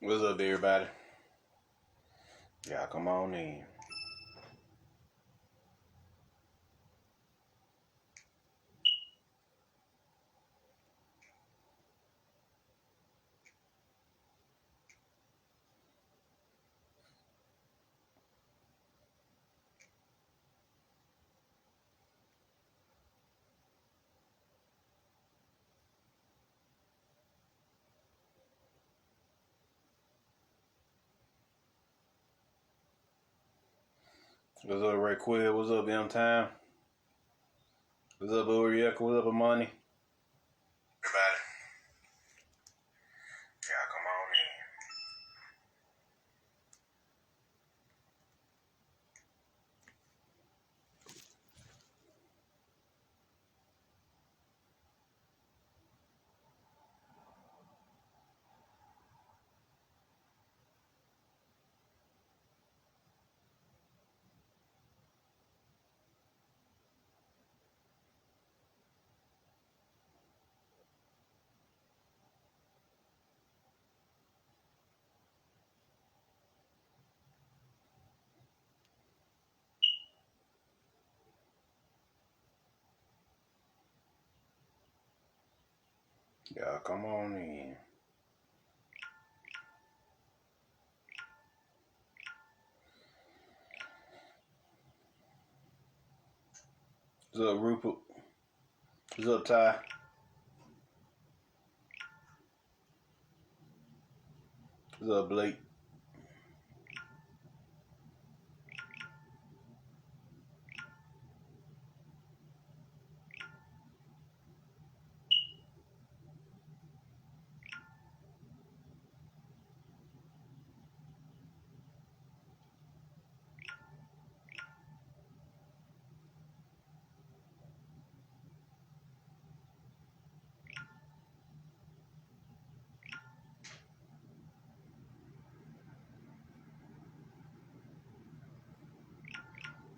What's up, everybody? Y'all come on in. What's up, Ray Quill? What's up, M Time? What's up, Urieka? What's up, Amani? Everybody, y'all come on in. Y'all come on in. What's up, Rupert? What's up, Ty? What's up, Blake?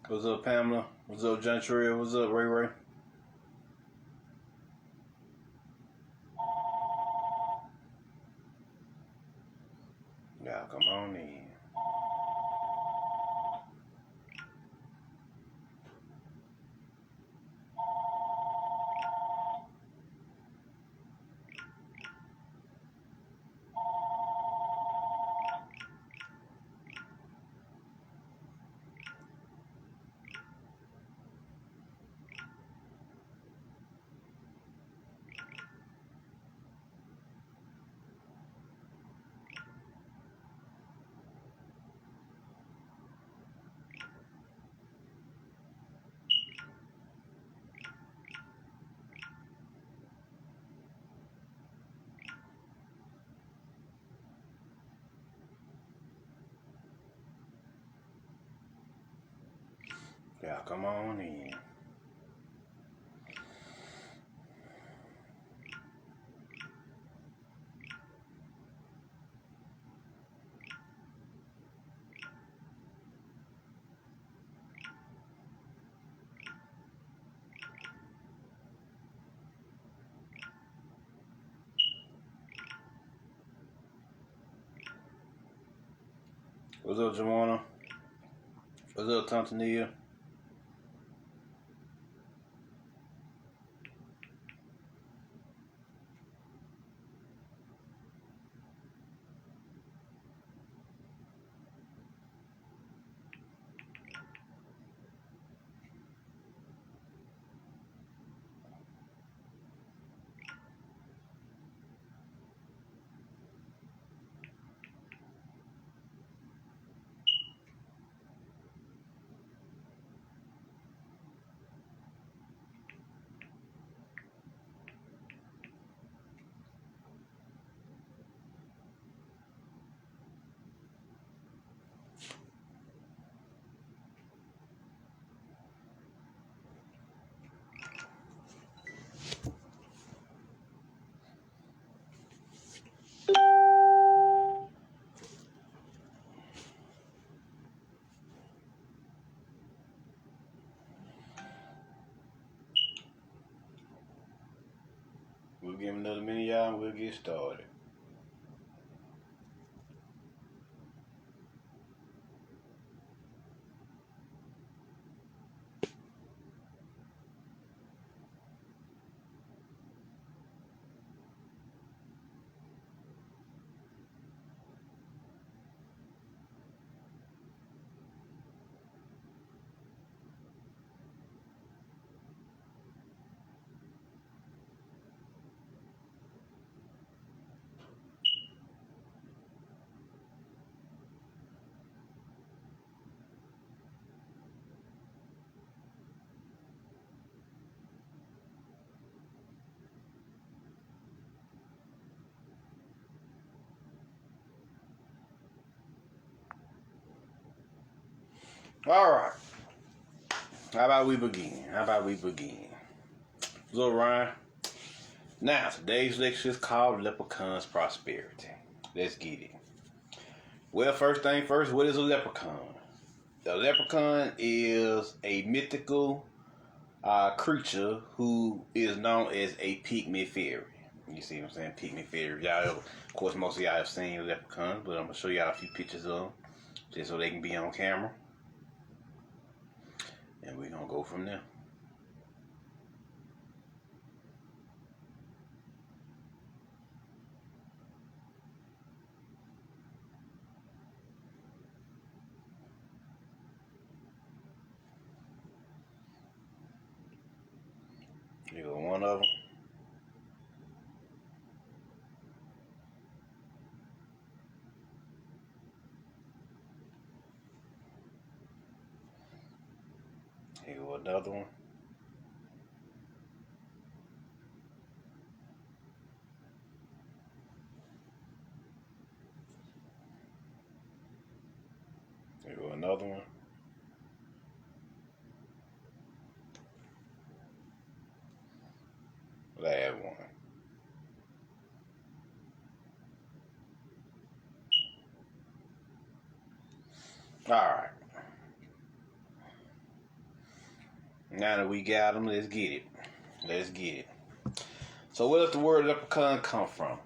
What's up, Pamela? What's up, Jantriel? What's up, Ray Ray? Y'all come on in. Y'all come on in. What's up, Jamona? What's up, Tanzania? We'll give him another minute, y'all, and we'll get started. All right. How about we begin? Little Ryan. Now, today's lecture is called Leprechaun's Prosperity. Let's get it. Well, first thing first, what is a leprechaun? A leprechaun is a mythical creature who is known as a pygmy fairy. You see what I'm saying? Pygmy fairy. Of course, most of y'all have seen leprechauns, but I'm going to show y'all a few pictures of them just so they can be on camera. And we're going to go from there. Here go one of them. Here go another one. Here go another one. Last one. Alright. Now that we got them, let's get it. So where does the word leprechaun come from?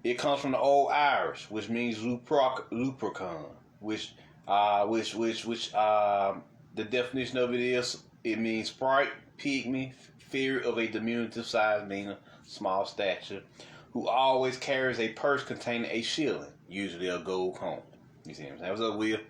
It comes from the Old Irish, which means leprechaun, which the definition of it is, it means sprite, pygmy, fairy of a diminutive size, meaning small stature, who always carries a purse containing a shilling, usually a gold coin. You see what I'm saying? What's up, Will?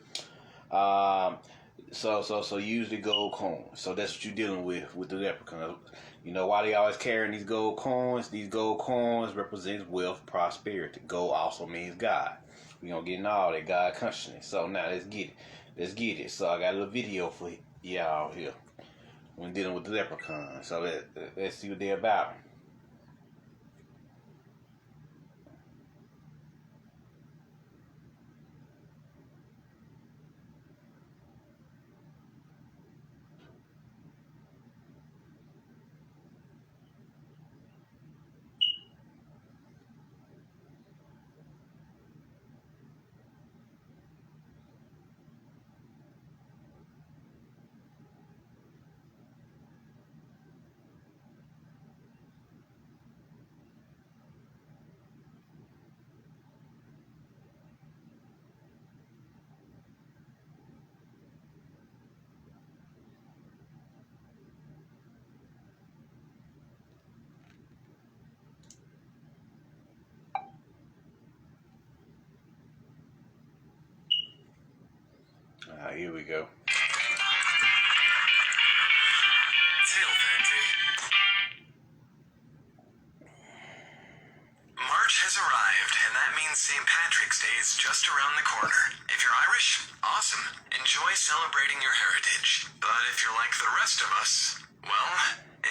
So usually gold coins. So that's what you're dealing with the leprechaun. You know why they always carrying these gold coins? These gold coins represent wealth, prosperity. Gold also means God. We gonna get in all that God consciousness. So now let's get it. So I got a little video for y'all here when dealing with the leprechaun. So let's see what they're about. Here we go. March has arrived, and that means St. Patrick's Day is just around the corner. If you're Irish, awesome. Enjoy celebrating your heritage. But if you're like the rest of us, well,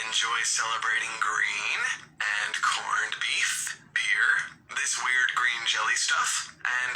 enjoy celebrating green and corned beef, beer, this weird green jelly stuff, and,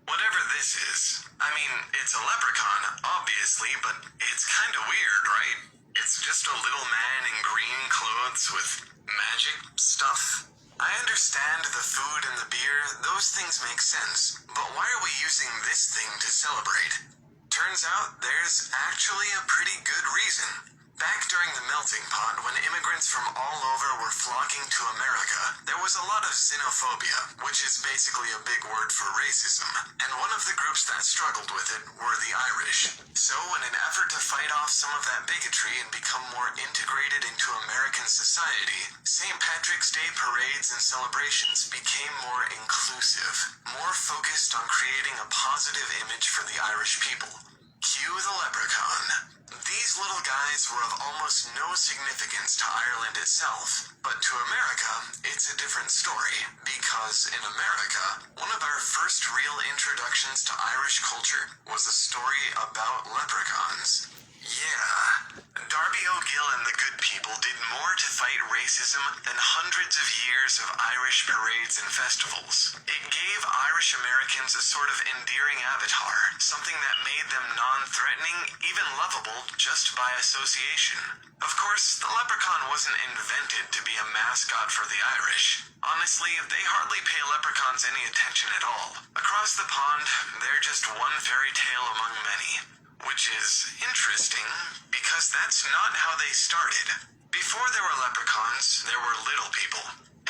whatever this is. I mean, it's a leprechaun, obviously, but it's kind of weird, right? It's just a little man in green clothes with magic stuff. I understand the food and the beer, those things make sense, but why are we using this thing to celebrate? Turns out there's actually a pretty good reason. Back during the melting pot, when immigrants from all over were flocking to America, there was a lot of xenophobia, which is basically a big word for racism, and one of the groups that struggled with it were the Irish. So in an effort to fight off some of that bigotry and become more integrated into American society, St. Patrick's Day parades and celebrations became more inclusive, more focused on creating a positive image for the Irish people. Cue the leprechaun. These little guys were of almost no significance to Ireland itself, but to America, it's a different story, because in America, one of our first real introductions to Irish culture was a story about leprechauns. Yeah, Darby O'Gill and the Good People did more to fight racism than hundreds of years of Irish parades and festivals. It gave Irish Americans a sort of endearing avatar, something that made them non-threatening, even lovable, just by association. Of course, the leprechaun wasn't invented to be a mascot for the Irish. Honestly, they hardly pay leprechauns any attention at all. Across the pond, they're just one fairy tale among many. Which is interesting, because that's not how they started. Before there were leprechauns, there were little people.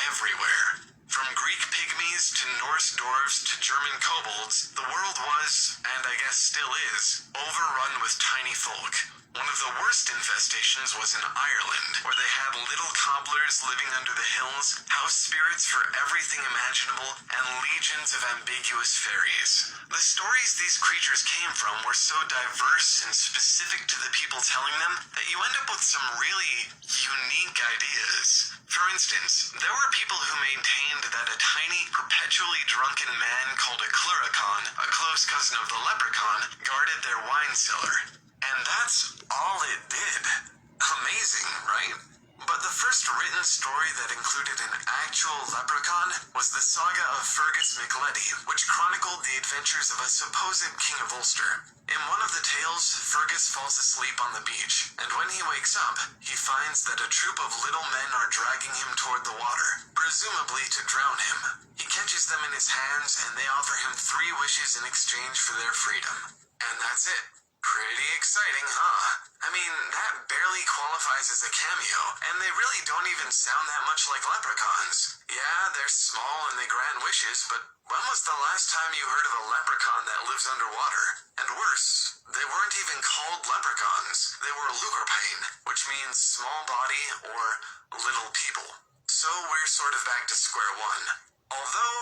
Everywhere. From Greek pygmies to Norse dwarves to German kobolds, the world was, and I guess still is, overrun with tiny folk. One of the worst infestations was in Ireland, where they had little cobblers living under the hills, house spirits for everything imaginable, and legions of ambiguous fairies. The stories these creatures came from were so diverse and specific to the people telling them that you end up with some really unique ideas. For instance, there were people who maintained that a tiny, perpetually drunken man called a Leprechaun, a close cousin of the leprechaun, guarded their wine cellar. And that's all it did. Amazing, right? But the first written story that included an actual leprechaun was the saga of Fergus MacLeody, which chronicled the adventures of a supposed king of Ulster. In one of the tales, Fergus falls asleep on the beach, and when he wakes up, he finds that a troop of little men are dragging him toward the water, presumably to drown him. He catches them in his hands, and they offer him 3 wishes in exchange for their freedom. And that's it. Pretty exciting, huh? I mean, that barely qualifies as a cameo, and they really don't even sound that much like leprechauns. Yeah, they're small and they grant wishes, but when was the last time you heard of a leprechaun that lives underwater? And worse, they weren't even called leprechauns. They were Leprechaun, which means small body or little people. So we're sort of back to square one. Although,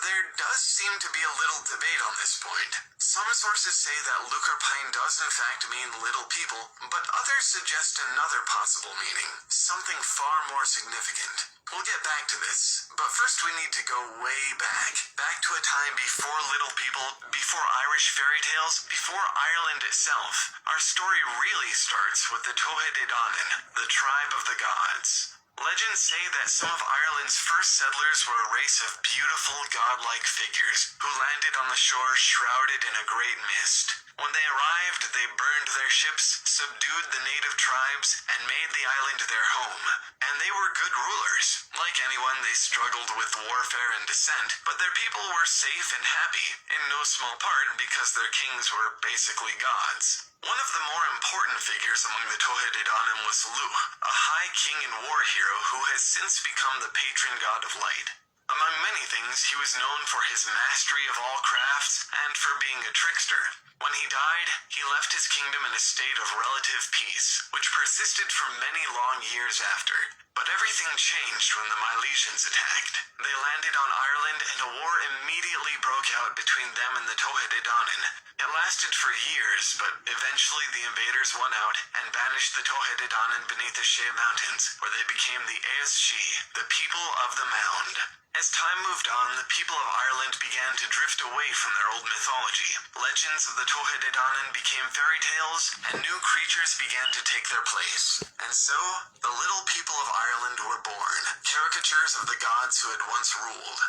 there does seem to be a little debate on this point. Some sources say that Leprechaun does in fact mean little people, but others suggest another possible meaning, something far more significant. We'll get back to this, but first we need to go way back to a time before little people, before Irish fairy tales, before Ireland itself. Our story really starts with the Tohededanin, the tribe of the gods. Legends say that some of Ireland's first settlers were a race of beautiful, godlike figures who landed on the shore shrouded in a great mist. When they arrived, they burned their ships, subdued the native tribes, and made the island their home. And they were good rulers. Like anyone, they struggled with warfare and dissent, but their people were safe and happy, in no small part because their kings were basically gods. One of the more important figures among the Tohededanin was Lu, a high king and war hero who has since become the patron god of light. Among many things, he was known for his mastery of all crafts and for being a trickster. When he died, he left his kingdom in a state of relative peace, which persisted for many long years after. But everything changed when the Milesians attacked. They landed on Ireland and a war immediately broke out between them and the Tohededanin. It lasted for years, but eventually the invaders won out and banished the Tohededanin beneath the Shea Mountains, where they became the Aeschi, the people of the mound. As time moved on, the people of Ireland began to drift away from their old mythology. Legends of the Tohededanin became fairy tales, and new creatures began to take their place. And so, the little people of Ireland were born, caricatures of the gods who had once ruled.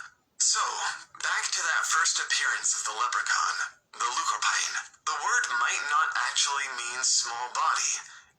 So, back to that first appearance of the leprechaun, the Leprechaun. The word might not actually mean small body.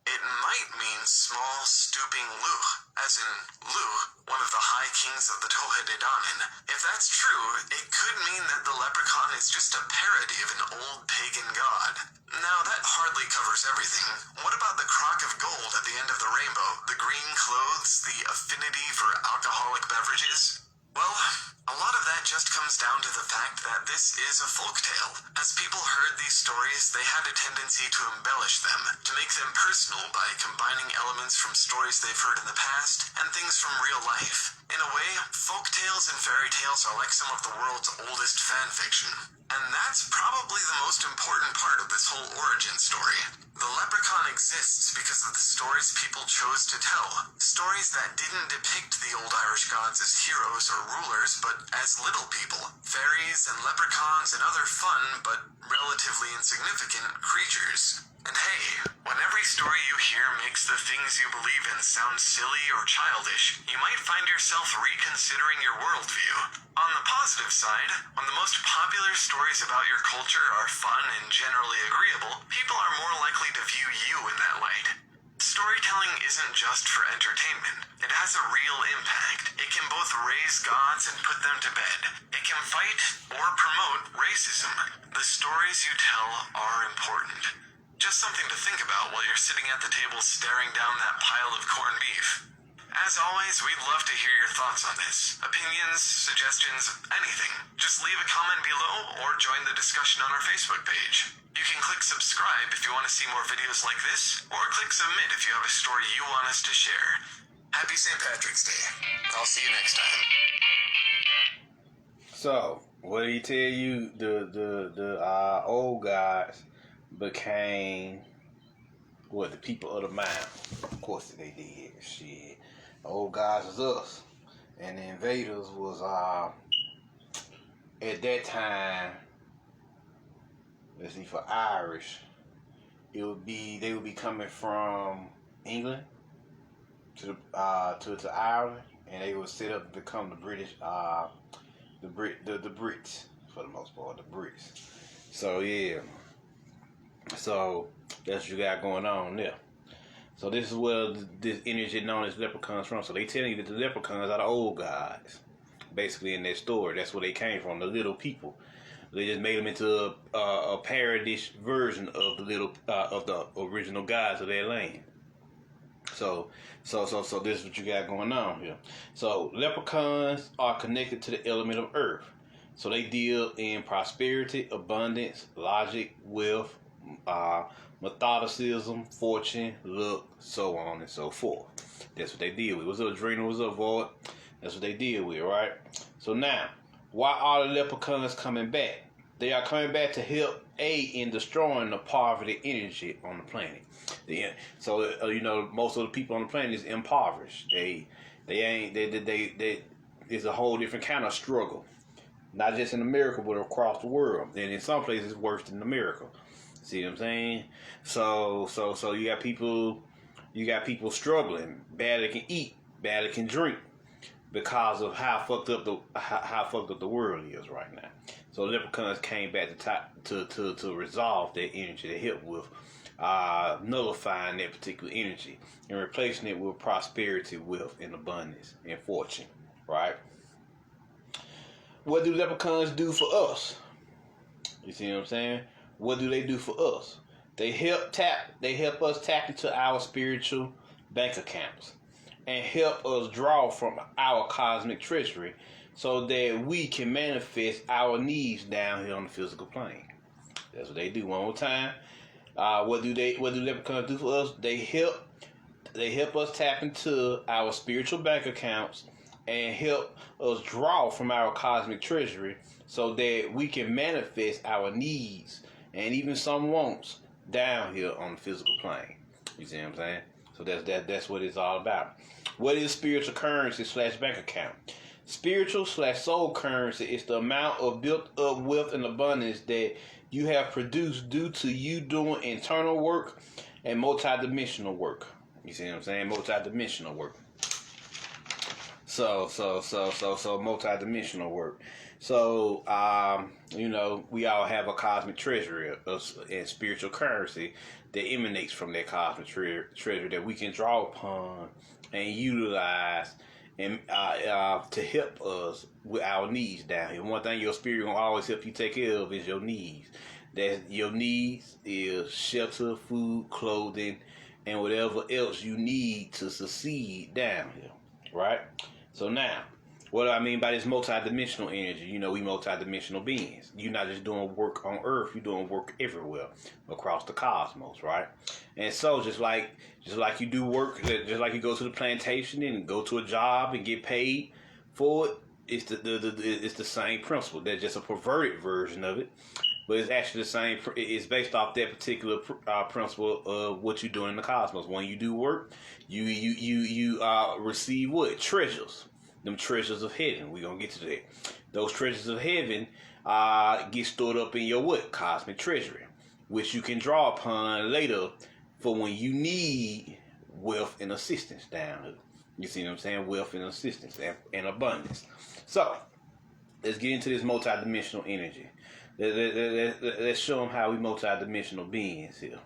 It might mean small, stooping Luch, as in Lu, one of the high kings of the Tohededanin. If that's true, it could mean that the leprechaun is just a parody of an old pagan god. Now, that hardly covers everything. What about the crock of gold at the end of the rainbow? The green clothes, the affinity for alcoholic beverages? Well, a lot of that just comes down to the fact that this is a folktale. As people heard these stories, they had a tendency to embellish them, to make them personal by combining elements from stories they've heard in the past and things from real life. In a way, folktales and fairy tales are like some of the world's oldest fan fiction. And that's probably the most important part of this whole origin story. The Leprechaun exists because of the stories people chose to tell. Stories that didn't depict the old Irish gods as heroes or rulers, but as little people. Fairies and leprechauns and other fun, but relatively insignificant creatures. And hey, when every story you hear makes the things you believe in sound silly or childish, you might find yourself reconsidering your worldview. On the positive side, when the most popular stories about your culture are fun and generally agreeable, people are more likely to view you in that light. Storytelling isn't just for entertainment. It has a real impact. It can both raise gods and put them to bed. It can fight or promote racism. The stories you tell are important. Just something to think about while you're sitting at the table staring down that pile of corned beef. As always, we'd love to hear your thoughts on this. Opinions, suggestions, anything. Just leave a comment below or join the discussion on our Facebook page. You can click subscribe if you want to see more videos like this, or click submit if you have a story you want us to share. Happy St. Patrick's Day. I'll see you next time. So, what did he tell you? The old guys became the people of the mound. Of course they did. Shit. The old guys was us. And the invaders was at that time, let's see, for Irish, they would be coming from England to Ireland, and they would set up to become the British the Brits for the most part, the Brits. So yeah. So that's what you got going on there. So this is where this energy known as leprechauns from. So they telling you that the leprechauns are the old guys, basically in their story. That's where they came from, the little people. They just made them into a parodish version of the original gods of their land. So this is what you got going on here. So leprechauns are connected to the element of earth. So they deal in prosperity, abundance, logic, wealth, methodicism, fortune, luck, so on and so forth. That's what they deal with. What's up, Adrenal? What's up, Void? That's what they deal with, right? So now, why are the leprechauns coming back? They are coming back to help aid in destroying the poverty energy on the planet. So most of the people on the planet is impoverished. They it's a whole different kind of struggle, not just in America but across the world. And in some places it's worse than America. See what I'm saying? So you got people struggling, barely can eat, barely can drink, because of how fucked up the world is right now. So leprechauns came back to resolve that energy, to help with nullifying that particular energy and replacing it with prosperity, wealth, and abundance and fortune. Right? What do leprechauns do for us? You see what I'm saying? What do they do for us? They help us tap into our spiritual bank accounts and help us draw from our cosmic treasury so that we can manifest our needs down here on the physical plane. That's what they do. One more time. What do leprechauns do for us? They help us tap into our spiritual bank accounts and help us draw from our cosmic treasury so that we can manifest our needs and even some wants down here on the physical plane. You see what I'm saying? So that's what it's all about. What is spiritual currency / bank account? Spiritual / soul currency is the amount of built up wealth and abundance that you have produced due to you doing internal work and multidimensional work. You see what I'm saying? Multidimensional work. So multidimensional work. So, we all have a cosmic treasury and spiritual currency that emanates from that cosmic treasury that we can draw upon and utilize and to help us with our needs down here. One thing your spirit gonna always help you take care of is your needs. That your needs is shelter, food, clothing, and whatever else you need to succeed down here, right? So now, what do I mean by this multidimensional energy? We multidimensional beings. You're not just doing work on Earth, you're doing work everywhere across the cosmos, right? And so just like you do work, just like you go to the plantation and go to a job and get paid for it, it's the same principle. That's just a perverted version of it, but it's actually the same. It's based off that particular principle of what you do in the cosmos. When you do work, you receive what? Treasures. Them treasures of heaven. We're gonna get to that. Those treasures of heaven get stored up in your what? Cosmic treasury, which you can draw upon later for when you need wealth and assistance down here. You see what I'm saying? Wealth and assistance and abundance. So, let's get into this multidimensional energy. Let's show them how we multidimensional beings here.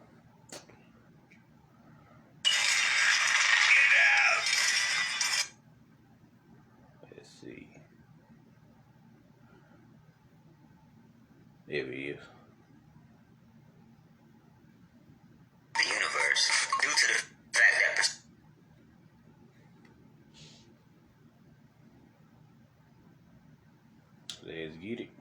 Let's see. There he is. The universe, due to the fact that Let's get it.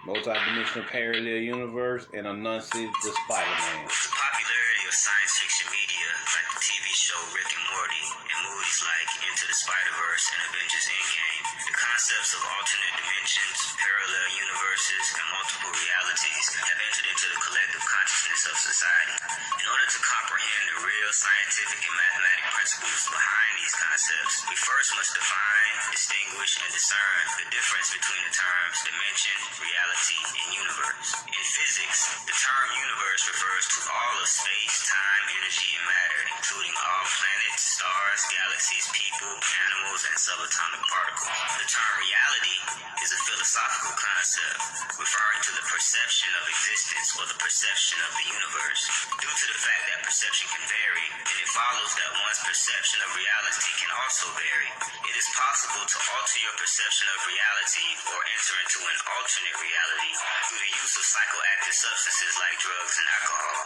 Multi-dimensional parallel universe and a nonsense the Spider-Man. With the popularity of science fiction media like the TV show Rick and Morty and movies like Into the Spider-Verse and Avengers Endgame, the concepts of alternate dimensions, parallel universes, and multiple realities have entered into the collective consciousness of society. In order to comprehend the real scientific and mathematic principles behind these concepts, we first must define, distinguish, and discern the difference between the terms dimension, reality, and universe. In physics, the term universe refers to all of space, time, energy, and matter, including all planets, stars, galaxies, people, animals, and subatomic particles. The term reality is a philosophical concept referring to the perception of existence or the perception of the universe. Due to the fact that perception can vary, then it follows that one's perception of reality can also vary. It is possible to alter your perception of reality or enter into an alternate reality through the use of psychoactive substances like drugs and alcohol.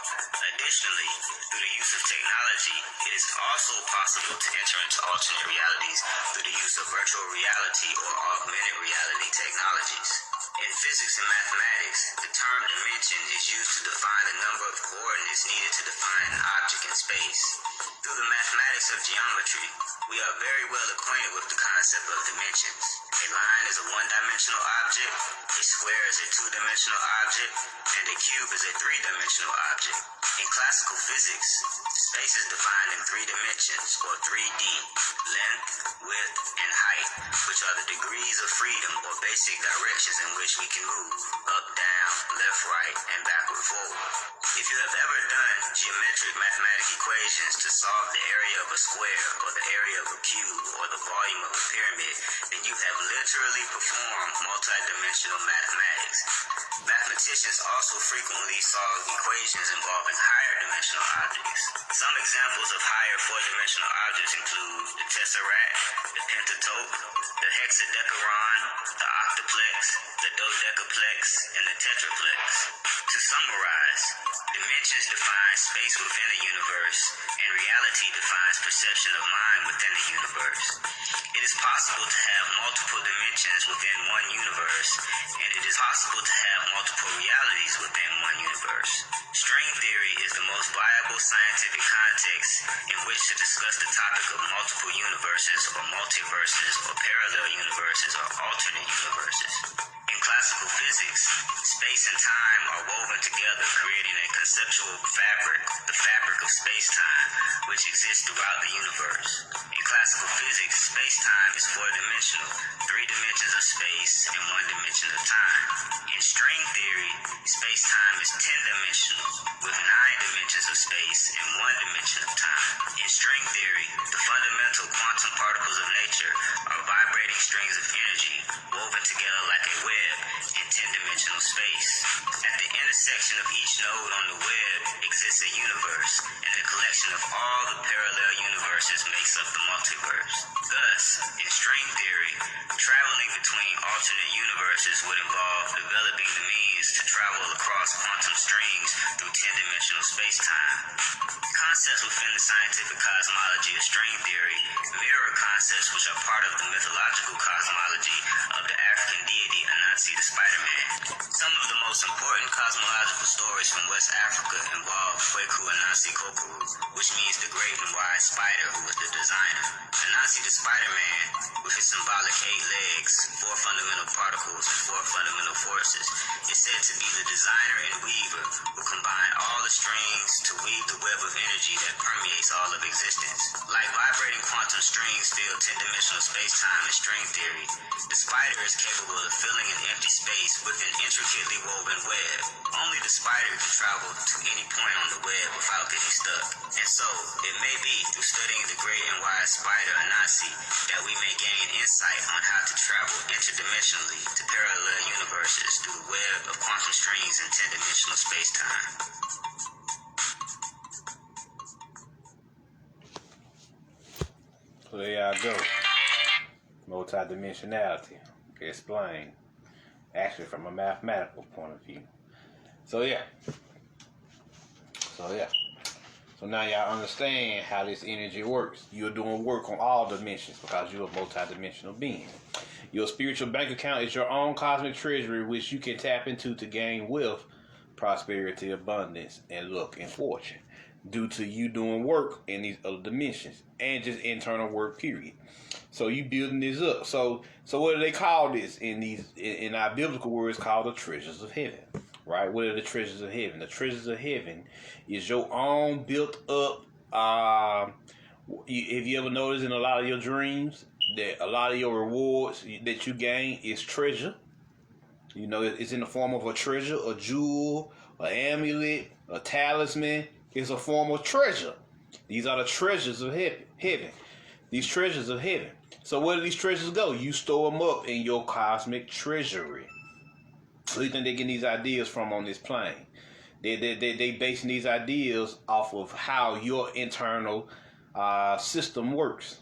Additionally, through the use of technology, it is also possible to enter into alternate realities through the use of virtual reality or augmented reality technologies. In physics and mathematics, the term dimension is used to define the number of coordinates needed to define an object in space. Through the mathematics of geometry, we are very well acquainted with the concept of dimensions. A line is a one-dimensional object, a square is a two-dimensional object, and a cube is a three-dimensional object. In classical physics, space is defined in three dimensions, or 3D: length, width, and height, which are the degrees of freedom or basic directions in which we can move: up, down, left, right, and backward, forward. If you have ever done geometric mathematical equations to solve the area of a square, or the area of a cube, or the volume of a pyramid, then you have literally performed multidimensional mathematics. Mathematicians also frequently solve equations involving higher dimensional objects. Some examples of higher four-dimensional objects include the tesseract, the pentatope, the hexadecaron, the octoplex, the dodecaplex, and the tetraplex. To summarize, dimensions define space within a universe, and reality defines perception of mind within the universe. It is possible to have multiple dimensions within one universe, and it is possible to have multiple realities within one universe. String theory is the most viable scientific context in which to discuss the topic of multiple universes, or multiverses, or parallel universes, or alternate universes. In classical physics, space and time are woven together, creating a conceptual fabric, the fabric of space-time, which exists throughout the universe. In classical physics, space-time is four-dimensional, three dimensions of space and one dimension of time. In string theory, space-time is 10-dimensional, with 9 dimensions of space and one dimension of time. In string theory, the fundamental quantum particles of nature are vibrating strings of energy woven together like a web in 10-dimensional space. At the intersection of each node on the web exists a universe, and a collection of all the parallel universes universes makes up the multiverse. Thus, in string theory, traveling between alternate universes would involve developing the means to travel across quantum strings through 10-dimensional space-time. Concepts within the scientific cosmology of string theory mirror concepts which are part of the mythological cosmology of the African deity Anansi the Spider-Man. Some of the most important cosmological stories from West Africa involve Kweku Anansi Kokoro, which means the great and wise spider who was the designer. Anansi the Spider-Man, with his symbolic 8 legs, 4 fundamental particles, and 4 fundamental forces, is said to be the designer and weaver who combine all the strings to weave the web of energy that permeates all of existence. Like vibrating quantum strings fill 10-dimensional space-time in string theory, the spider is capable of filling an empty space with an intricately woven web. Only the spider can travel to any point on the web without getting stuck. And so, it may be through studying the great and wise spider Anansi that we may gain insight on how to travel interdimensionally to parallel universes through the web of quantum strings in 10-dimensional space-time. So there y'all go. Multidimensionality. Explained. Actually from a mathematical point of view. So yeah. So now y'all understand how this energy works. You're doing work on all dimensions because you're a multidimensional being. Your spiritual bank account is your own cosmic treasury which you can tap into to gain wealth, prosperity, abundance, and luck and fortune due to you doing work in these other dimensions and just internal work, period. So you building this up. So what do they call this in our biblical words called the treasures of heaven? Right? What are the treasures of heaven? The treasures of heaven is your own built up. If you ever noticed in a lot of your dreams that a lot of your rewards that you gain is treasure. You know, it's in the form of a treasure, a jewel, an amulet, a talisman. It's a form of treasure. These are the treasures of heaven. These treasures of heaven. So where do these treasures go? You store them up in your cosmic treasury. Who do you think they get these ideas from on this plane? They basing these ideas off of how your internal system works.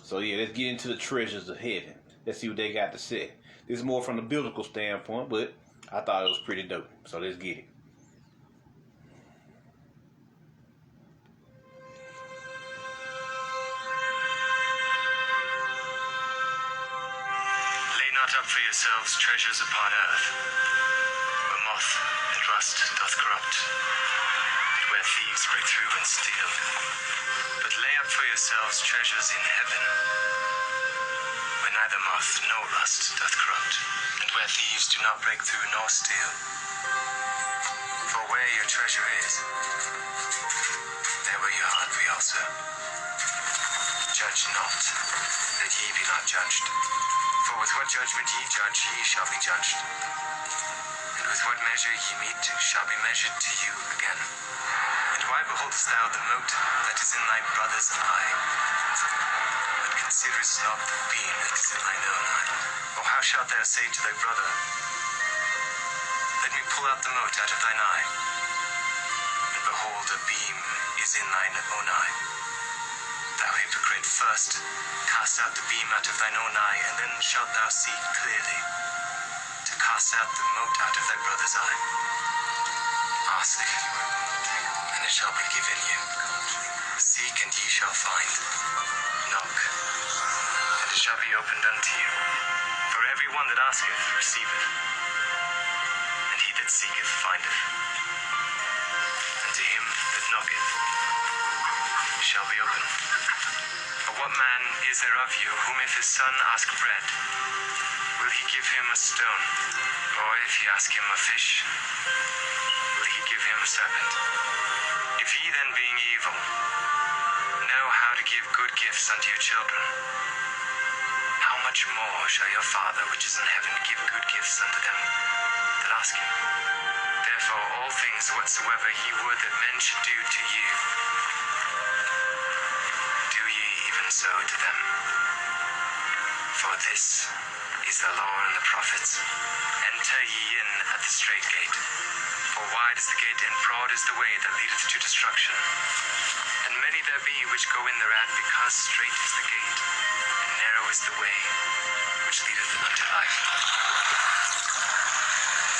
So yeah, let's get into the treasures of heaven. Let's see what they got to say. This is more from the biblical standpoint, but I thought it was pretty dope. So let's get it. Lay not up for yourselves treasures upon earth, where moth and rust doth corrupt, and where thieves break through and steal. But lay up for yourselves treasures in heaven, where neither moth nor rust doth corrupt, and where thieves do not break through nor steal. For where your treasure is, there will your heart be also. Judge not, that ye be not judged. For with what judgment ye judge, ye shall be judged. And with what measure ye mete shall be measured to you again. And why beholdest thou the mote that is in thy brother's eye, but considerest not the beam that is in thine own eye? Or how shalt thou say to thy brother, let me pull out the mote out of thine eye, and behold, a beam is in thine own eye? Thou hypocrite, first cast out the beam out of thine own eye, and then shalt thou see clearly to cast out the mote out of thy brother's eye. Ask, and it shall be given you. Seek, and ye shall find. Knock, and it shall be opened unto you. For every one that asketh receiveth, and he that seeketh findeth, and to him that knocketh shall be opened. Or what man is there of you whom if his son ask bread, will he give him a stone? Or if he ask him a fish, will he give him a serpent? If ye then being evil know how to give good gifts unto your children, how much more shall your Father which is in heaven give good gifts unto them that ask him? Therefore all things whatsoever ye would that men should do to you, do ye even so to them. For this is the law and the prophets. Enter ye in at the strait gate. For wide is the gate, and broad is the way that leadeth to destruction. And many there be which go in thereat, because strait is the gate, and narrow is the way which leadeth unto life.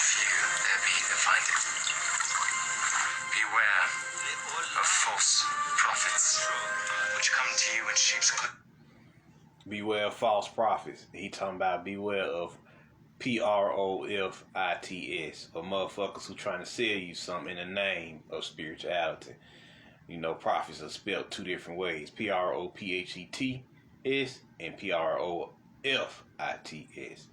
Few there be that find it. Beware of false prophets, which come to you in sheep's clothing. Beware of false prophets. He talking about beware of profits, or motherfuckers who trying to sell you something in the name of spirituality. You know, prophets are spelled two different ways: prophets and profits.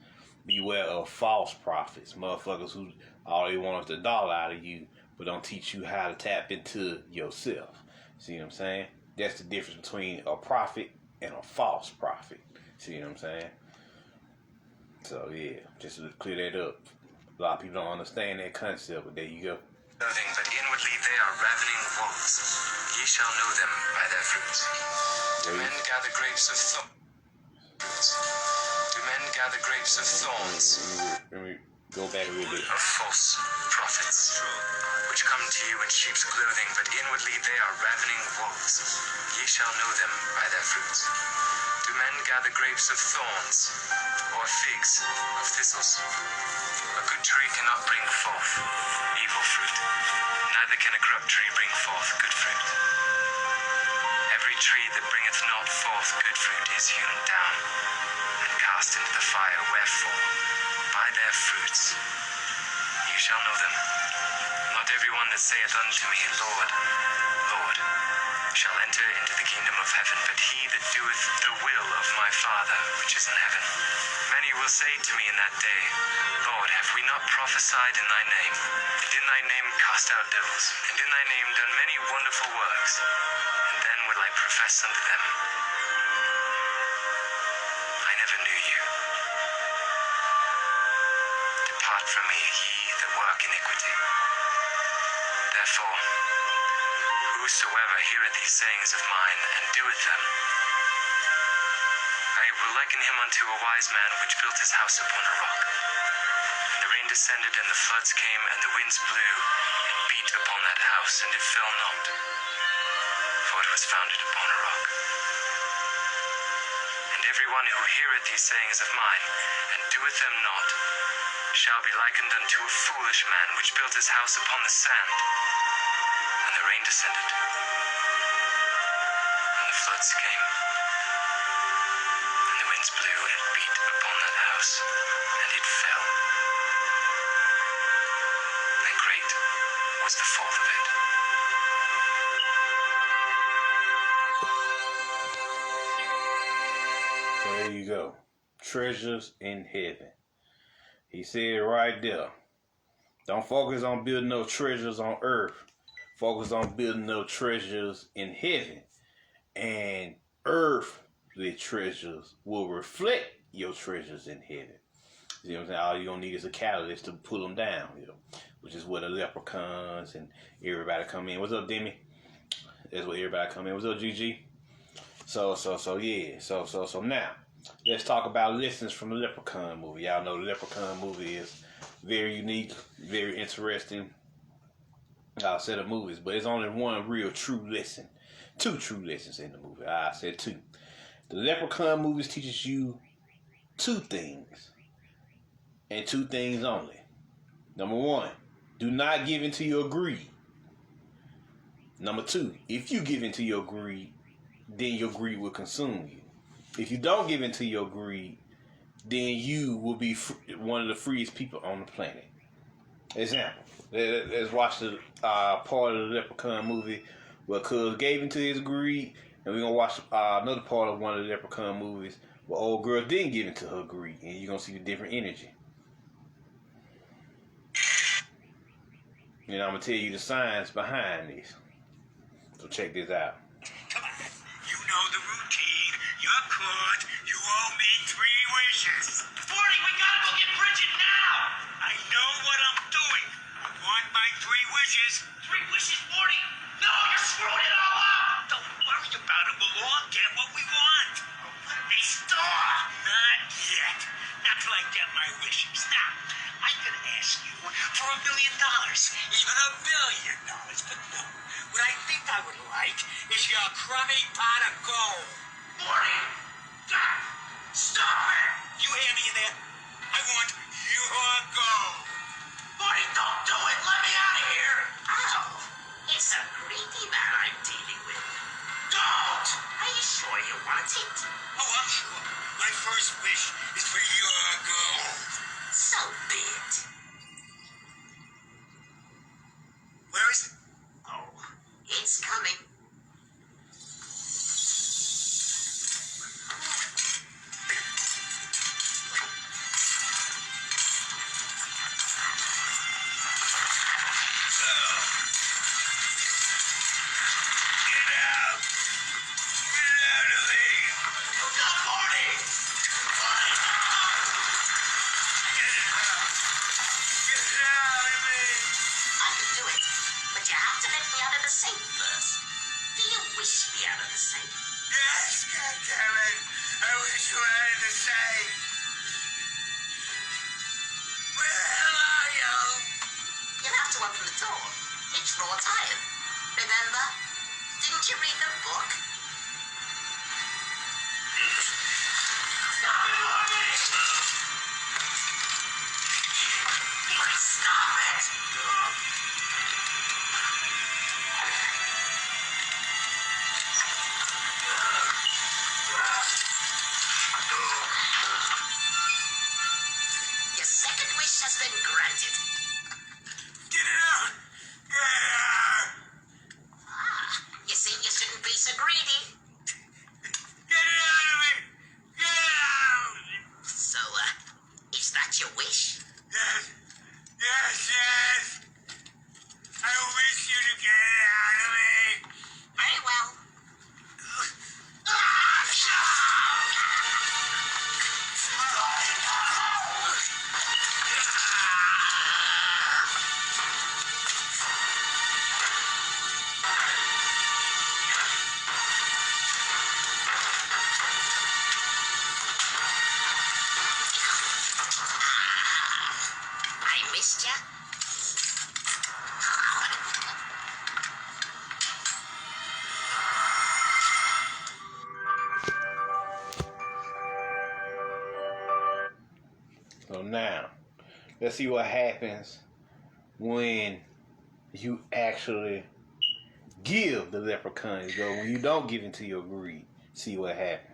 Beware of false prophets, motherfuckers who all they want is the dollar out of you, but don't teach you how to tap into yourself. See what I'm saying? That's the difference between a prophet and a false prophet. See what I'm saying? So yeah, just to clear that up. A lot of people don't understand that concept, but there you go. But inwardly they are ravening wolves. Ye shall know them by their fruits. Do men gather grapes of thorns? Do men gather grapes of thorns? Let me go back a little bit. Of false prophets, which come to you in sheep's clothing, but inwardly they are ravening wolves. Ye shall know them by their fruits. Do men gather grapes of thorns, or figs of thistles? A good tree cannot bring forth evil fruit, neither can a corrupt tree bring forth good fruit. Every tree that bringeth not forth good fruit is hewn down, and cast into the fire. Wherefore, by their fruits you shall know them. Not every one that saith unto me, Lord, Lord, shall enter into the kingdom of heaven, but he that doeth the will of my Father which is in heaven. Many will say to me in that day, Lord, have we not prophesied in thy name, and in thy name cast out devils, and in thy name done many wonderful works? And then will I profess unto them, I never knew you. Depart from me, ye that work iniquity. Therefore, whosoever heareth these sayings of mine, and doeth them, I will liken him unto a wise man which built his house upon a rock. And the rain descended, and the floods came, and the winds blew, and beat upon that house, and it fell not, for it was founded upon a rock. And every one who heareth these sayings of mine, and doeth them not, shall be likened unto a foolish man which built his house upon the sand. And the rain descended, and the floods came, and the winds blew, and it beat upon that house, and it fell. And great was the fall of it. So there you go. Treasures in heaven. He said right there. Don't focus on building no treasures on earth. Focus on building no treasures in heaven. And earthly treasures will reflect your treasures in heaven. You know what I'm saying? All you're going to need is a catalyst to pull them down, you know, which is where the leprechauns and everybody come in. What's up, Demi? That's where everybody come in. What's up, GG? So now, let's talk about lessons from the Leprechaun movie. Y'all know the Leprechaun movie is very unique, very interesting set of movies, but it's only one real true lesson. Two true lessons in the movie. I said two. The Leprechaun movies teaches you two things, and two things only. Number one, do not give into your greed. Number two, if you give into your greed, then your greed will consume you. If you don't give into your greed, then you will be one of the freest people on the planet. Example, let's watch the part of the Leprechaun movie where Cuz gave into his greed, and we're going to watch another part of one of the Leprechaun movies where old girl didn't give into her greed, and you're going to see the different energy. And I'm going to tell you the science behind this. So check this out. Come on, you know the routine. You're caught. You owe me 3 wishes. Sporty, we gotta go get Bridget now. I know what I'm doing. I want my 3 wishes. 3 wishes, Sporty? No, you're screwing it all up. Don't worry about it. We'll all get what we want. They stop. Not yet. Not till I get my wishes. Now, I'm gonna ask you for $1 million. even $1 billion. But no, what I think I would like is your crummy pot of gold. Morty! Stop it! You hear me in there? I want your gold. Morty, don't do it! Let me out of here! Oh, it's a greedy man I'm dealing with. Don't! Are you sure you want it? Oh, I'm sure. My first wish is for your gold. So be it. Where is it? Oh, it's coming. Get out! Get out of me! Look out, Morty! Morty, no! Get out! Get out of me! I can do it, but you have to let me out of the safe first. Do you wish me out of the safe? Yes, goddammit! I wish you were out of the safe! Where the hell are you? You'll have to open the door. It's wrought iron. Remember? Didn't you read the book? Stop it, Morty! Stop it! Your second wish has been granted. Get it out! Get out! You see, you shouldn't be so greedy. Get it out of me! Get it out! So, is that your wish? Yes! Yes, yes! I wish you to get it out of me! Very well. I missed you. So now, let's see what happens when you actually give the leprechaun his gold. When you don't give into your greed, see what happens.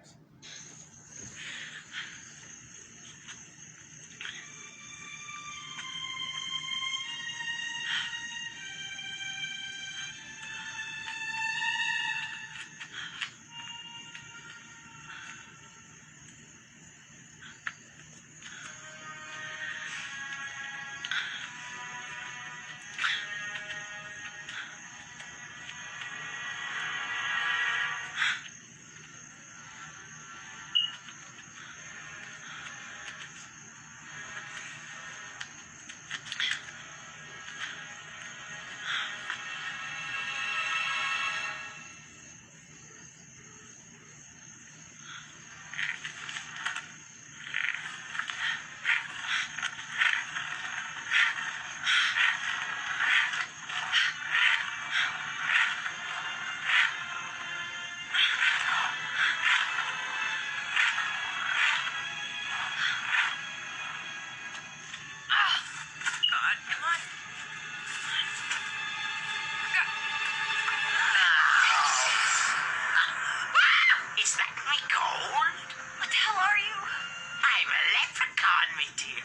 Is that my gold? What the hell are you? I'm a leprechaun, me dear.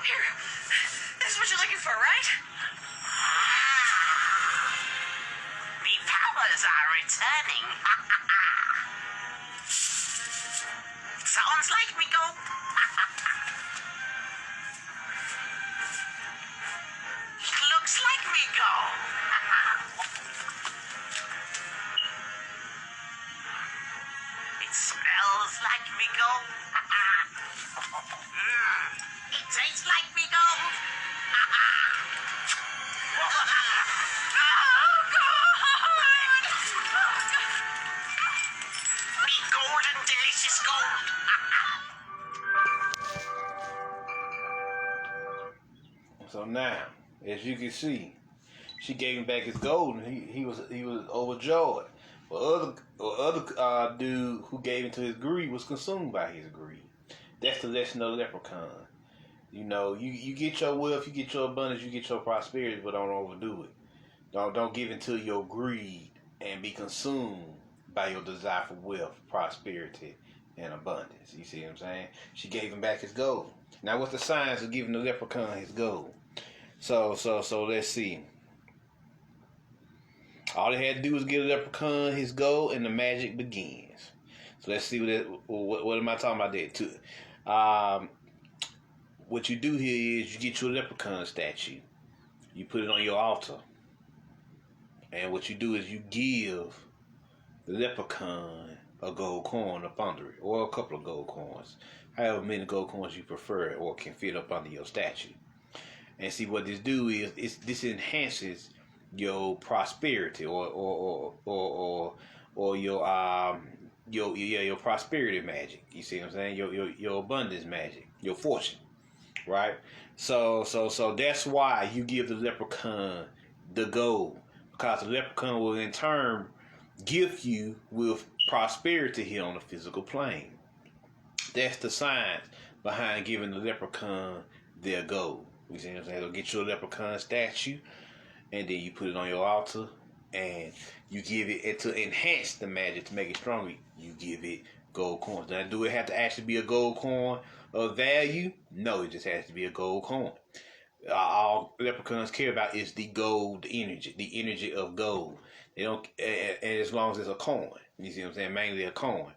Here, this is what you're looking for, right? Me powers are returning. Sounds like me gold. It looks like me gold. It smells like me gold. It tastes like me gold. Me golden delicious gold. So now, as you can see, She gave him back his gold, and he was overjoyed. But other dude who gave into his greed was consumed by his greed. That's the lesson of the leprechaun. You know, you get your wealth, you get your abundance, you get your prosperity, but don't overdo it. Don't give into your greed and be consumed by your desire for wealth, prosperity, and abundance. You see what I'm saying? She gave him back his gold. Now, what's the signs of giving the leprechaun his gold? So let's see. All they had to do was give the leprechaun his gold, and the magic begins. So let's see what am I talking about there too. What you do here is you get your leprechaun statue, you put it on your altar, and what you do is you give the leprechaun a gold coin up under it, or a couple of gold coins, however many gold coins you prefer, or can fit up under your statue. And see what this do is this enhances your prosperity or your prosperity magic. You see what I'm saying? Your abundance magic, your fortune, right? So that's why you give the leprechaun the gold, because the leprechaun will in turn gift you with prosperity here on the physical plane. That's the science behind giving the leprechaun their gold. You see what I'm saying? They'll get you a leprechaun statue, and then you put it on your altar, and you give it, and to enhance the magic, to make it stronger, you give it gold coins. Now, do it have to actually be a gold coin of value? No, it just has to be a gold coin. All leprechauns care about is the gold, the energy of gold. They don't, and as long as it's a coin, you see what I'm saying? Mainly a coin.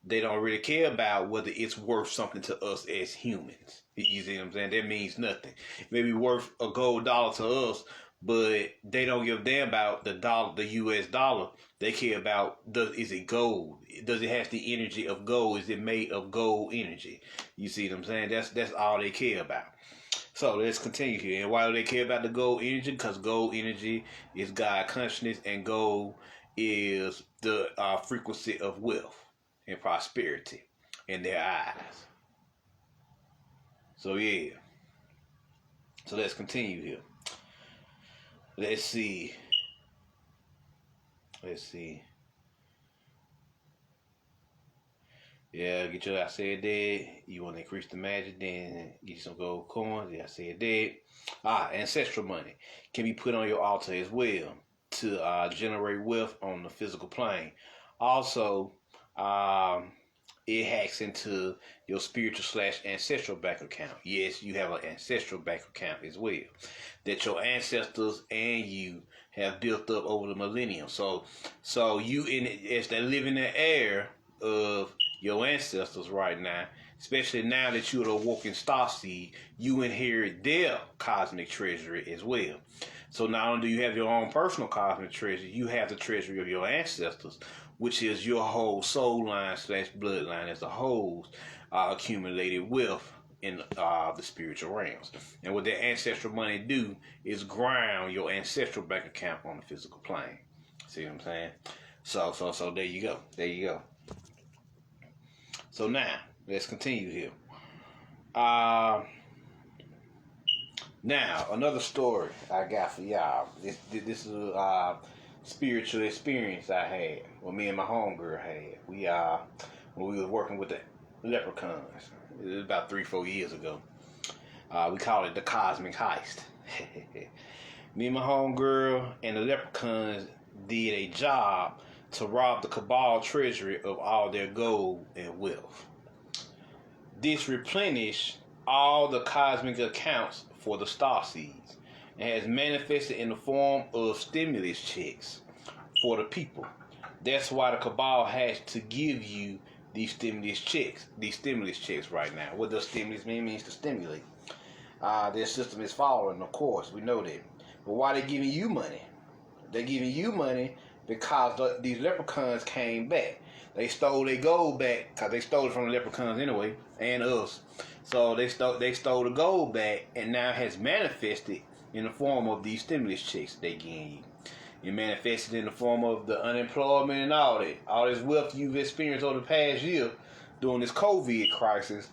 They don't really care about whether it's worth something to us as humans. You see what I'm saying? That means nothing. It may be worth a gold dollar to us, but they don't give a damn about the dollar, the US dollar. They care about, is it gold? Does it have the energy of gold? Is it made of gold energy? You see what I'm saying? That's all they care about. So let's continue here. And why do they care about the gold energy? Because gold energy is God consciousness, and gold is the frequency of wealth and prosperity in their eyes. So yeah. So let's continue here. Let's see. Yeah, get your, I said that. You want to increase the magic, then get you some gold coins. Yeah, I said that. Ancestral money can be put on your altar as well to generate wealth on the physical plane. Also, it hacks into your spiritual / ancestral bank account. Yes, you have an ancestral bank account as well that your ancestors and you have built up over the millennium. So you, as they live in the air of your ancestors right now, especially now that you're the awoken starseed, you inherit their cosmic treasury as well. So not only do you have your own personal cosmic treasure, you have the treasury of your ancestors, which is your whole soul line / bloodline as a whole accumulated wealth in the spiritual realms. And what that ancestral money do is ground your ancestral bank account on the physical plane. See what I'm saying? So there you go. So now, let's continue here. Now, another story I got for y'all. This is a spiritual experience I had, what me and my homegirl had. When we was working with the Leprechauns. It was about 3-4 years ago. We call it the Cosmic Heist. Me and my homegirl and the Leprechauns did a job to rob the Cabal treasury of all their gold and wealth. This replenished all the cosmic accounts for the starseeds and has manifested in the form of stimulus checks for the people. That's why the Cabal has to give you these stimulus checks right now. What does stimulus mean? It means to stimulate. Their system is following, of course, we know that. But why are they giving you money? They're giving you money because these leprechauns came back. They stole their gold back because they stole it from the leprechauns anyway, and us. So they stole the gold back, and now has manifested in the form of these stimulus checks they gave you. It manifested in the form of the unemployment and all that. All this wealth you've experienced over the past year during this COVID crisis,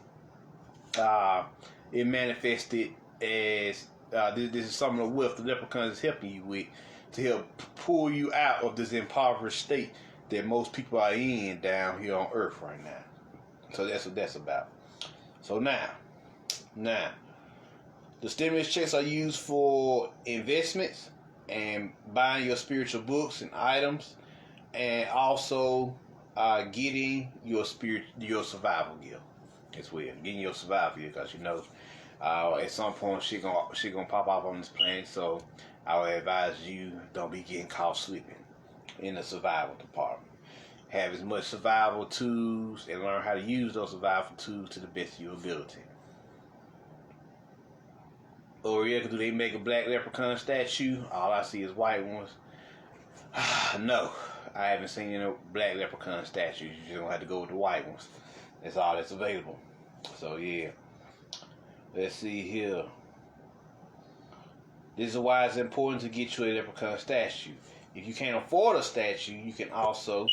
it manifested as This is some of the wealth the Leprechaun is helping you with to help pull you out of this impoverished state that most people are in down here on Earth right now. So that's what that's about. So now, the stimulus checks are used for investments and buying your spiritual books and items, and also getting your survival gear as well. Getting your survival gear, because at some point she gonna pop off on this planet. So I would advise you don't be getting caught slipping in the survival department. Have as much survival tools and learn how to use those survival tools to the best of your ability. Or yeah, do they make a black leprechaun statue? All I see is white ones. No, I haven't seen any black leprechaun statues. You just don't have to go with the white ones. That's all that's available. So yeah, let's see here. This is why it's important to get you a leprechaun statue. If you can't afford a statue, you can also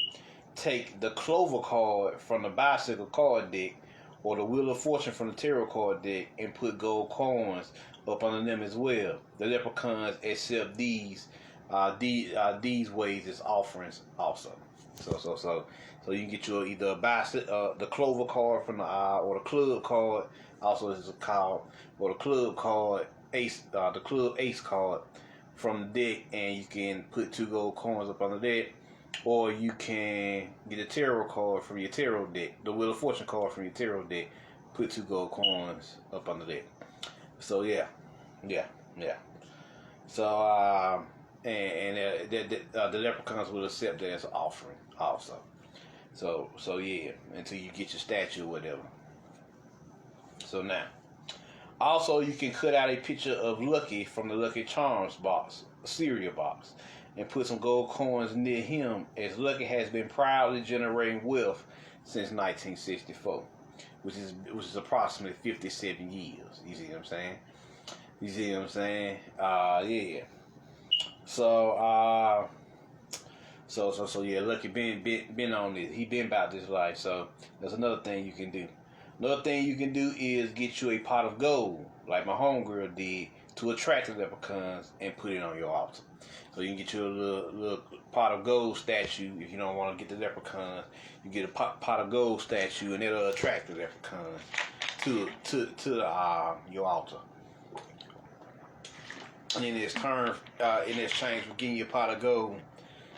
take the Clover card from the bicycle card deck or the Wheel of Fortune from the tarot card deck and put gold coins up under them as well. The leprechauns accept these ways as offerings also. So you can get your either the Clover card from the or the club card, also is called, or the club card the club ace card from the deck, and you can put 2 gold coins up under that. Or you can get a tarot card from your tarot deck, the Wheel of Fortune card from your tarot deck, put 2 gold coins up under that. So yeah. So the leprechauns will accept that as an offering also. So yeah, until you get your statue or whatever. So now, also you can cut out a picture of Lucky from the Lucky Charms box, cereal box, and put some gold coins near him, as Lucky has been proudly generating wealth since 1964, which is approximately 57 years. You see what I'm saying? Yeah. So yeah, Lucky been on this. He been about this life. So that's another thing you can do. Another thing you can do is get you a pot of gold, like my homegirl did, to attract the leprechauns and put it on your altar. So you can get you a little pot of gold statue. If you don't want to get the leprechauns, you get a pot of gold statue, and it'll attract the leprechauns to your altar. And in exchange for getting you a pot of gold,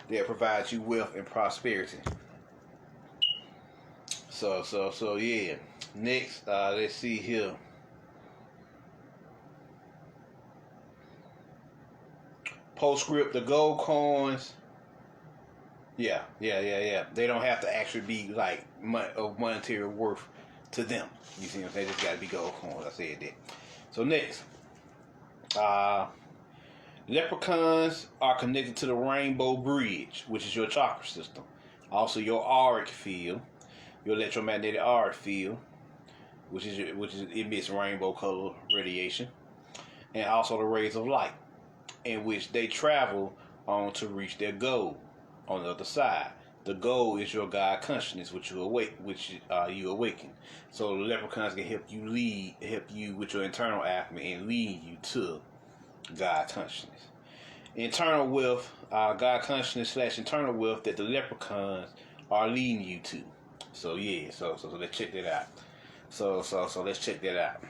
that provides you wealth and prosperity. So yeah. Next, let's see here. Postscript, the gold coins. Yeah. They don't have to actually be like of monetary worth to them. You see what I'm saying? They just gotta be gold coins. I said that. So next, leprechauns are connected to the Rainbow Bridge, which is your chakra system. Also your auric field, your electromagnetic auric field, which emits rainbow color radiation, and also the rays of light, in which they travel on to reach their goal on the other side. The goal is your God consciousness, which you awaken. So the leprechauns can help you with your internal alchemy and lead you to God consciousness. Internal wealth, God consciousness / internal wealth that the leprechauns are leading you to. So yeah, so let's check that out. So let's check that out.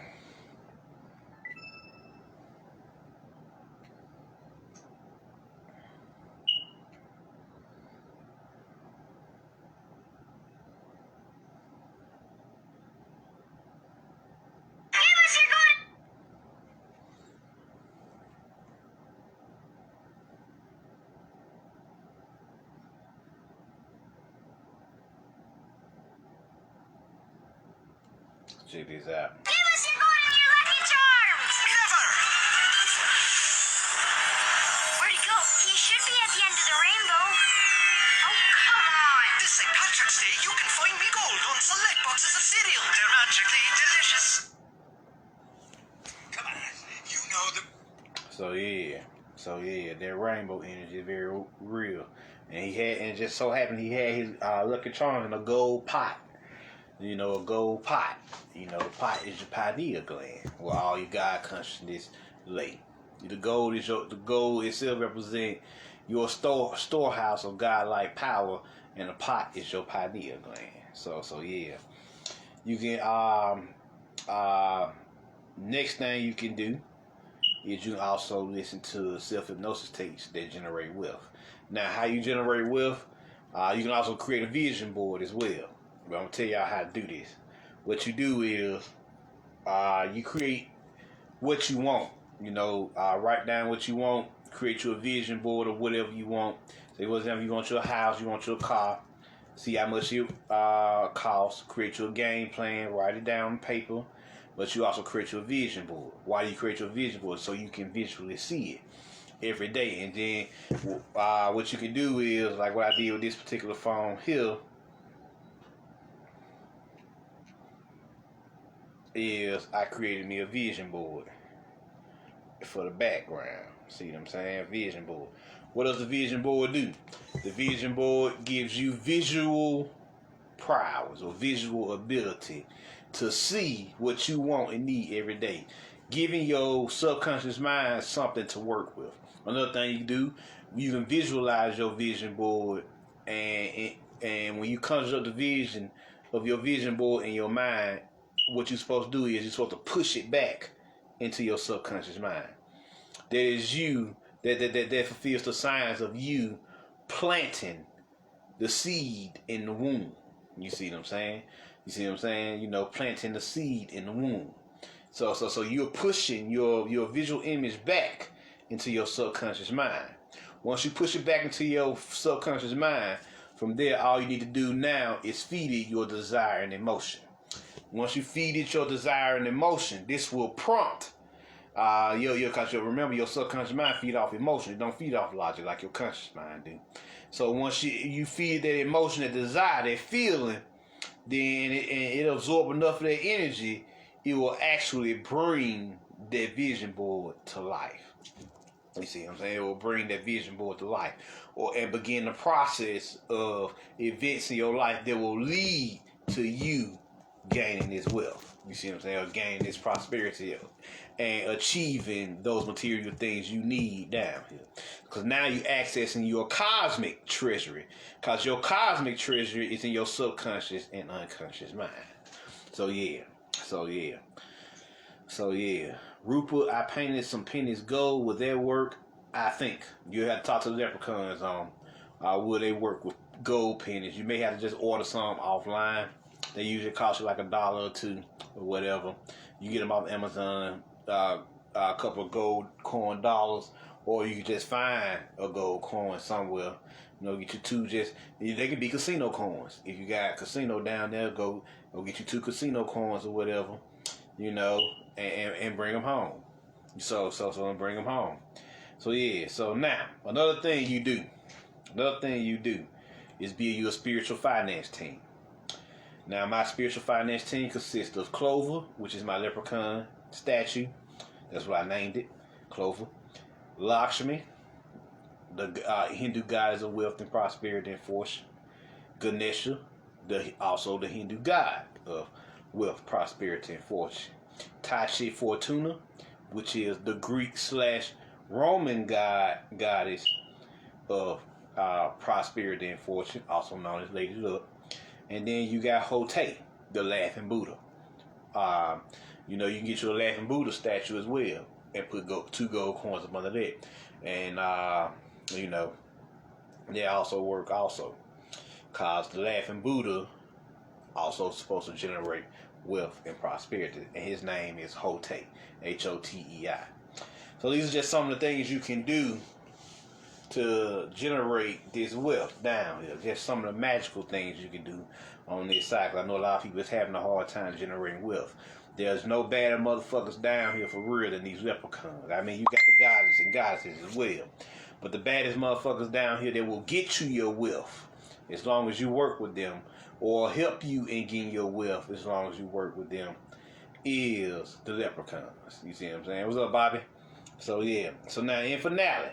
Check this out. Give us your gold and your Lucky Charms! Never! Where'd he go? He should be at the end of the rainbow. Oh, come on! This St. Patrick's Day, you can find me gold on select boxes of cereal. They're magically delicious. Come on, you know the... So yeah, that rainbow energy is very real. And it just so happened he had his Lucky Charms in a gold pot. You know, a gold pot. You know, the pot is your pineal gland, where all your God consciousness lay. The gold itself represent your storehouse of godlike power, and the pot is your pineal gland. So yeah, you can next thing you can do is you can also listen to self-hypnosis tapes that generate wealth. Now, how you generate wealth, you can also create a vision board as well. But I'm going to tell y'all how to do this. What you do is you create what you want. Write down what you want, create your vision board of whatever you want. Say, for example, you want your house, you want your car, see how much it costs, create your game plan, write it down on paper. But you also create your vision board. Why do you create your vision board? So you can visually see it every day. And then what you can do is, like what I did with this particular phone here, is I created me a vision board for the background. See what I'm saying? Vision board. What does the vision board do? The vision board gives you visual prowess or visual ability to see what you want and need every day, giving your subconscious mind something to work with. Another thing you do, you can visualize your vision board, and when you conjure up the vision of your vision board in your mind, what you're supposed to do is you're supposed to push it back into your subconscious mind. That is you, that fulfills the signs of you planting the seed in the womb. You see what I'm saying? Planting the seed in the womb. So you're pushing your visual image back into your subconscious mind. Once you push it back into your subconscious mind, from there, all you need to do now is feed it your desire and emotion. Once you feed it your desire and emotion, this will prompt because remember, your subconscious mind feed off emotion. It don't feed off logic like your conscious mind do. So once you feed that emotion, that desire, that feeling, then it'll absorb enough of that energy, it will actually bring that vision board to life. You see what I'm saying? It will bring that vision board to life, and begin the process of events in your life that will lead to you gaining this wealth. You see what I'm saying? Or gaining this prosperity and achieving those material things you need down here. Because now you're accessing your cosmic treasury. Because your cosmic treasury is in your subconscious and unconscious mind. So yeah. Rupert, I painted some pennies gold. With their work, I think you have to talk to the Leprechauns on will they work with gold pennies. You may have to just order some offline. They usually cost you like $1 or $2 or whatever. You get them off Amazon, a couple of gold coin dollars, or you can just find a gold coin somewhere. Get you two. They can be casino coins. If you got casino down there, go get you 2 casino coins or whatever. And bring them home. So bring them home. So yeah. So now another thing you do is build you a spiritual finance team. Now, my spiritual finance team consists of Clover, which is my leprechaun statue. That's what I named it, Clover. Lakshmi, the Hindu goddess of wealth and prosperity and fortune. Ganesha, also the Hindu god of wealth, prosperity, and fortune. Tashi Fortuna, which is the Greek/Roman goddess of prosperity and fortune, also known as Lady Luck. And then you got Hote, the Laughing Buddha. You can get you a Laughing Buddha statue as well, and put 2 gold coins up under that. And they also work cause the Laughing Buddha also supposed to generate wealth and prosperity, and his name is Hote, Hotei. So these are just some of the things you can do to generate this wealth down here. Just some of the magical things you can do on this cycle. I know a lot of people is having a hard time generating wealth. There's no badder motherfuckers down here for real than these leprechauns. I mean, you got the goddesses and goddesses as well. But the baddest motherfuckers down here that will get you your wealth as long as you work with them, or help you in getting your wealth as long as you work with them, is the leprechauns. You see what I'm saying? What's up, Bobby? So yeah. So now in finale,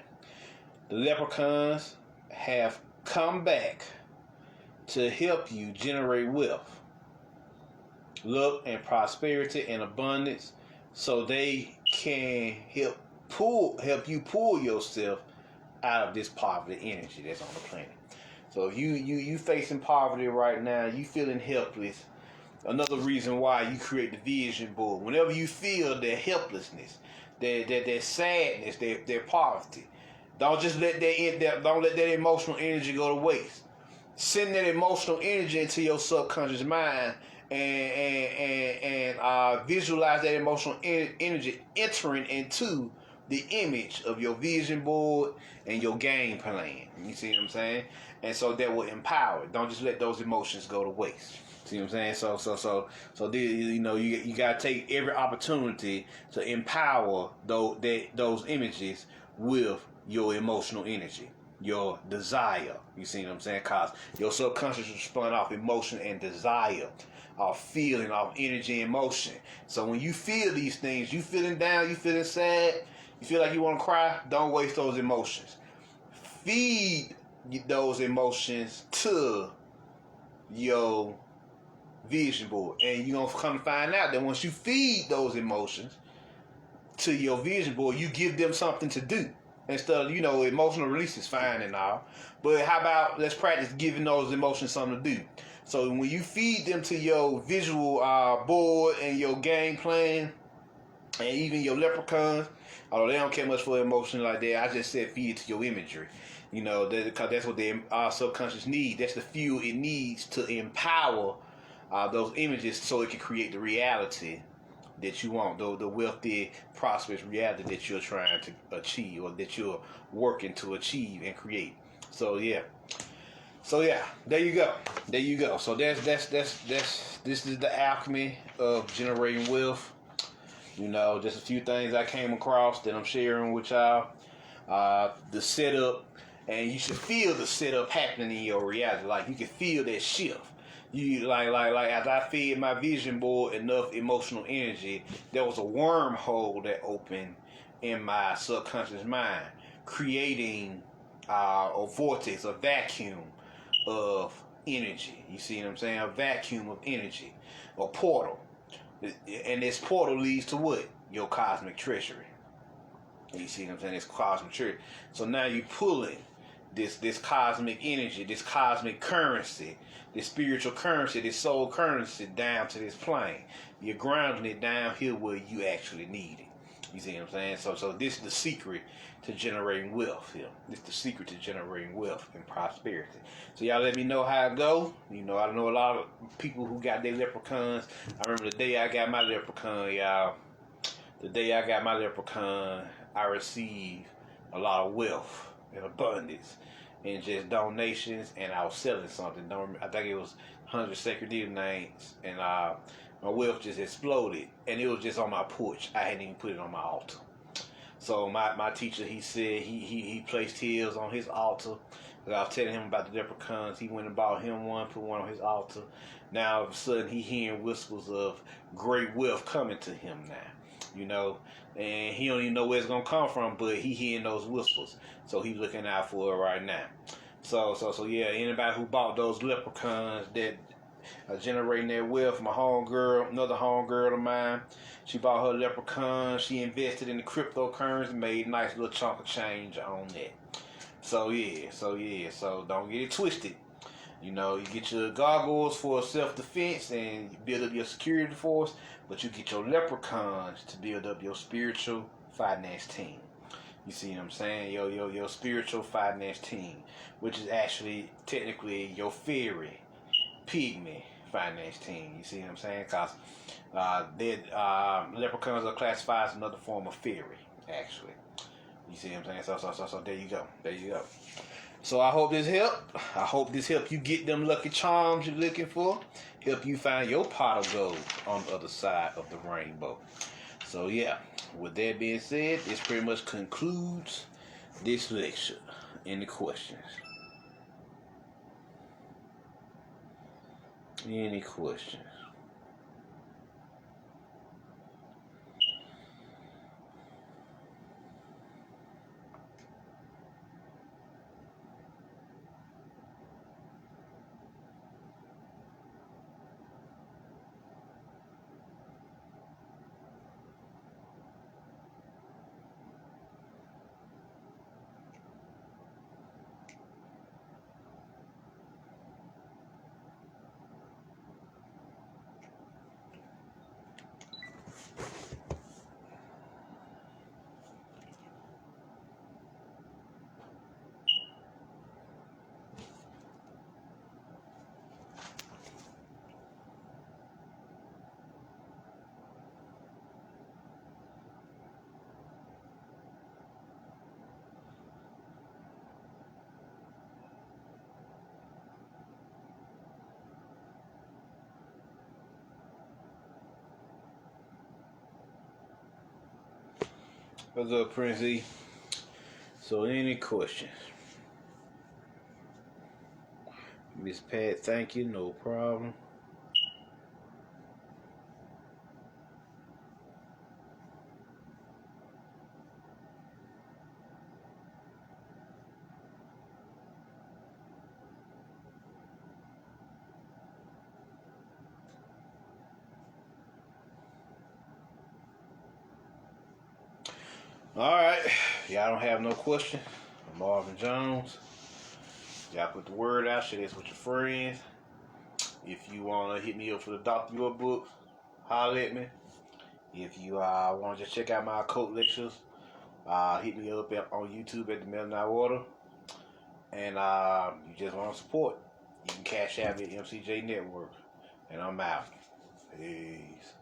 the leprechauns have come back to help you generate wealth, luck, and prosperity and abundance, so they can help you pull yourself out of this poverty energy that's on the planet. So if you facing poverty right now, you feeling helpless. Another reason why you create the vision board. Whenever you feel their helplessness, their sadness, their poverty, don't let that emotional energy go to waste. Send that emotional energy into your subconscious mind and visualize that emotional energy entering into the image of your vision board and your game plan. You see what I'm saying? And so that will empower it. Don't just let those emotions go to waste. See what I'm saying? So you gotta take every opportunity to empower those images with your emotional energy, your desire. You see what I'm saying? Cause your subconscious is spun off emotion and desire, off feeling, off energy and motion. So when you feel these things, you feeling down, you feeling sad, you feel like you want to cry, don't waste those emotions. Feed those emotions to your vision board, and you're gonna come to find out that once you feed those emotions to your vision board, you give them something to do. Instead of, emotional release is fine and all, but how about let's practice giving those emotions something to do. So when you feed them to your visual board and your game plan, and even your leprechauns, although they don't care much for emotion like that, I just said feed it to your imagery. Because that's what our subconscious needs. That's the fuel it needs to empower those images so it can create the reality that you want, the wealthy, prosperous reality that you're trying to achieve, or that you're working to achieve and create. So yeah, there you go. So this is the alchemy of generating wealth. Just a few things I came across that I'm sharing with y'all. The setup, and you should feel the setup happening in your reality. Like you can feel that shift. You like as I fed my vision board enough emotional energy, there was a wormhole that opened in my subconscious mind, creating a vortex, a vacuum of energy. You see what I'm saying? A vacuum of energy, a portal, and this portal leads to what? Your cosmic treasury. You see what I'm saying? It's cosmic treasury. So now you're pulling this cosmic energy, this cosmic currency, this spiritual currency, this soul currency down to this plane. You're grounding it down here where you actually need it. You see what I'm saying? So this is the secret to generating wealth here. This is the secret to generating wealth and prosperity. So y'all let me know how it go. I know a lot of people who got their leprechauns. I remember the day I got my leprechaun, y'all. The day I got my leprechaun, I received a lot of wealth and abundance and just donations, and I was selling something. I think it was 100 sacred names, and my wealth just exploded, and it was just on my porch. I hadn't even put it on my altar. So my teacher, he said he placed his on his altar. I was telling him about the leprechauns. He went and bought him one, put one on his altar. Now all of a sudden he hearing whispers of great wealth coming to him now. And he don't even know where it's gonna come from, but he hearing those whispers, so he's looking out for it right now. So yeah, anybody who bought those leprechauns that are generating their wealth, another homegirl of mine, she bought her leprechaun. She invested in the cryptocurrency, made a nice little chunk of change on that. So don't get it twisted. You get your gargoyles for self-defense and you build up your security force, but you get your leprechauns to build up your spiritual finance team. You see what I'm saying? Your spiritual finance team, which is actually technically your fairy, pygmy finance team. You see what I'm saying? Because leprechauns are classified as another form of fairy, actually. You see what I'm saying? So there you go. So I hope this helped. I hope this helped you get them lucky charms you're looking for. Help you find your pot of gold on the other side of the rainbow. So yeah, with that being said, this pretty much concludes this lecture. Any questions? Any questions? What's up, Prince E? So, any questions? Miss Pat, thank you. No problem. Alright, y'all don't have no question. I'm Marvin Jones. Y'all put the word out, share this with your friends. If you want to hit me up for the Dr. Your book, holler at me. If you want to just check out my occult lectures, hit me up on YouTube at the Midnight Water. And you just want to support, you can Cashapp at mcjnetwork. And I'm out. Peace.